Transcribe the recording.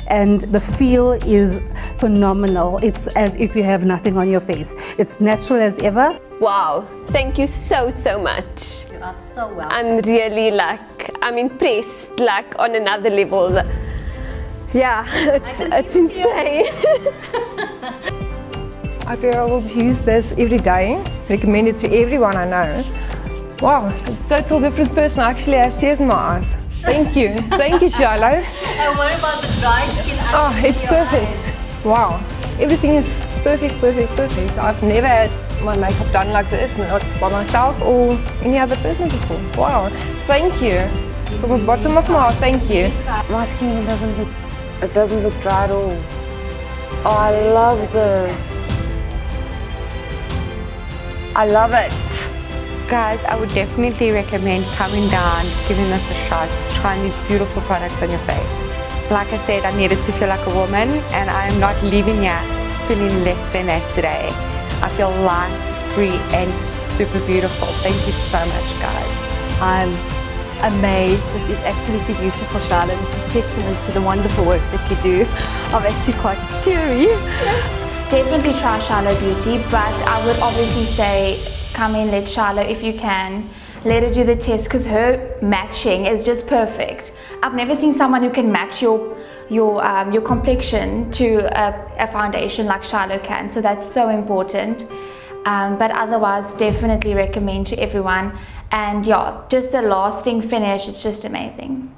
and the feel is phenomenal. It's as if you have nothing on your face. It's natural as ever. Wow, thank you so much. You are so welcome. I'm really I'm impressed on another level. Yeah, it's insane. I will use this every day, recommend it to everyone I know. Wow, a total different person. I actually have tears in my eyes. Thank you Shiloh. And what about the dry skin? Oh, it's perfect. Wow, everything is perfect. I've never had my makeup done like this, not by myself or any other person before. Wow, thank you. From the bottom of my heart, thank you. My skin doesn't look dry at all. Oh, I love this. I love it. Guys, I would definitely recommend coming down, giving this a shot, trying these beautiful products on your face. Like I said, I needed to feel like a woman, and I am not leaving here feeling less than that today. I feel light, free, and super beautiful. Thank you so much, guys. I'm amazed. This is absolutely beautiful, Charlotte. This is testament to the wonderful work that you do. I'm actually quite teary. Definitely try Charlotte Beauty, but I would obviously say come in, let Charlotte, if you can, let her do the test, because her matching is just perfect. I've never seen someone who can match your complexion to a foundation like Charlotte can, so that's so important. But otherwise, definitely recommend to everyone. And yeah, just the lasting finish, it's just amazing.